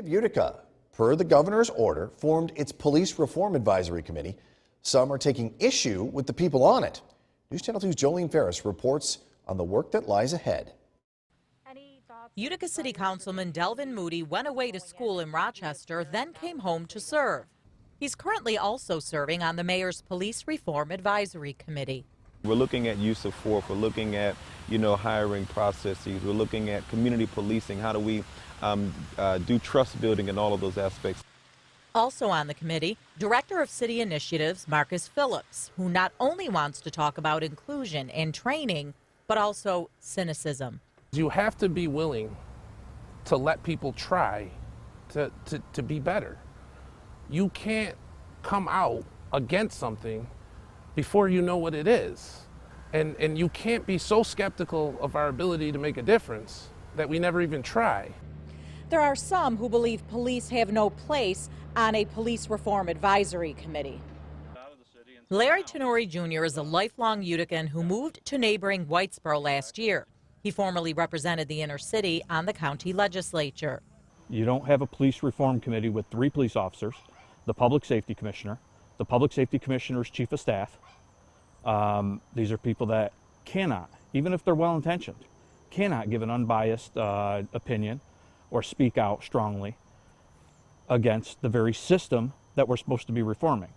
of Utica, per the governor's order, formed its Police Reform Advisory Committee. Some are taking issue with the people on it. News Channel 2's Jolene Ferris reports on the work that lies ahead. Utica City Councilman Delvin Moody went away to school in Rochester, then came home to serve. He's currently also serving on the mayor's Police Reform Advisory Committee. We're looking at use of force. We're looking at, hiring processes. We're looking at community policing. How do we do trust building and all of those aspects. Also on the committee, Director of City Initiatives, Marcus Phillips, who not only wants to talk about inclusion and training, but also cynicism. You have to be willing to let people try to be better. You can't come out against something before you know what it is. And you can't be so skeptical of our ability to make a difference that we never even try. There are some who believe police have no place on a Police Reform Advisory Committee. Larry Tenori Jr. is a lifelong Utican who moved to neighboring Whitesboro last year. He formerly represented the inner city on the county legislature. You don't have a police reform committee with 3 police officers, the Public Safety Commissioner, the Public Safety Commissioner's Chief of Staff. These are people that cannot, even if they're well-intentioned, cannot give an unbiased opinion or speak out strongly against the very system that we're supposed to be reforming.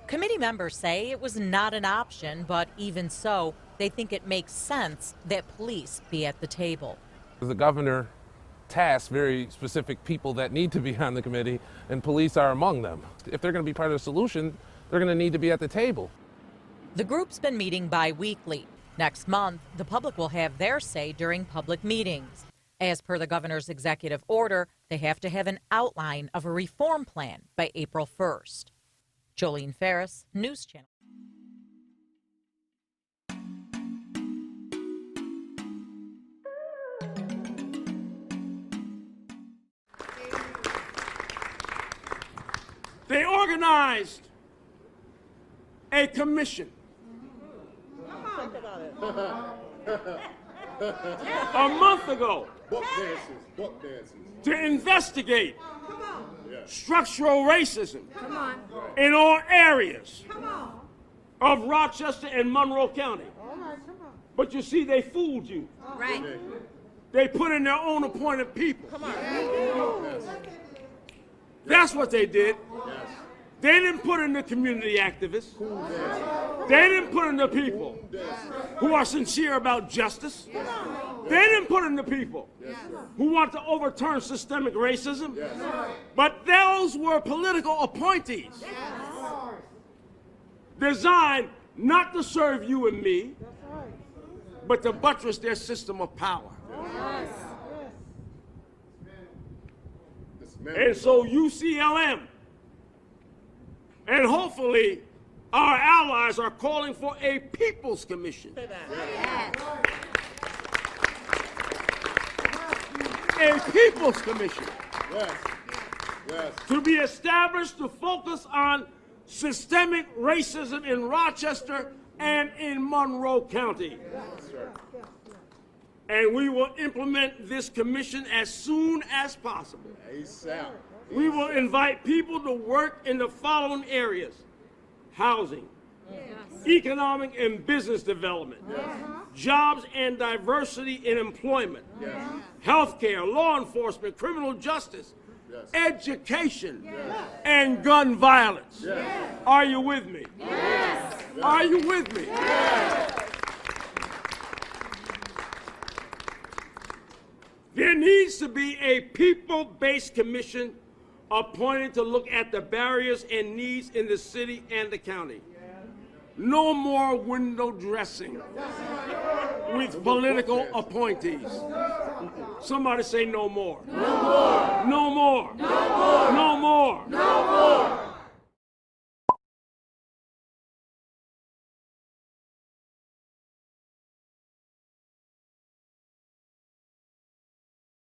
Committee members say it was not an option, but even so, they think it makes sense that police be at the table. The governor tasked very specific people that need to be on the committee, and police are among them. If they're going to be part of the solution, they're going to need to be at the table. The group's been meeting bi-weekly. Next month, the public will have their say during public meetings. As per the governor's executive order, they have to have an outline of a reform plan by April 1st. Jolene Ferris, News Channel. They organized a commission a month ago to investigate structural racism in all areas of Rochester and Monroe County. But you see, they fooled you. Right. They put in their own appointed people. That's what they did. They didn't put in the community activists. They didn't put in the people who are sincere about justice. They didn't put in the people who want to overturn systemic racism. But those were political appointees designed not to serve you and me, but to buttress their system of power. And so UCLM and hopefully our allies are calling for a People's Commission. A People's Commission to be established to focus on systemic racism in Rochester and in Monroe County. And we will implement this commission as soon as possible. We will invite people to work in the following areas: housing, economic and business development, jobs and diversity in employment, healthcare, law enforcement, criminal justice, education, and gun violence. Are you with me? Are you with me? There needs to be a people-based commission appointed to look at the barriers and needs in the city and the county. No more window dressing with political appointees. Somebody say no more. No more.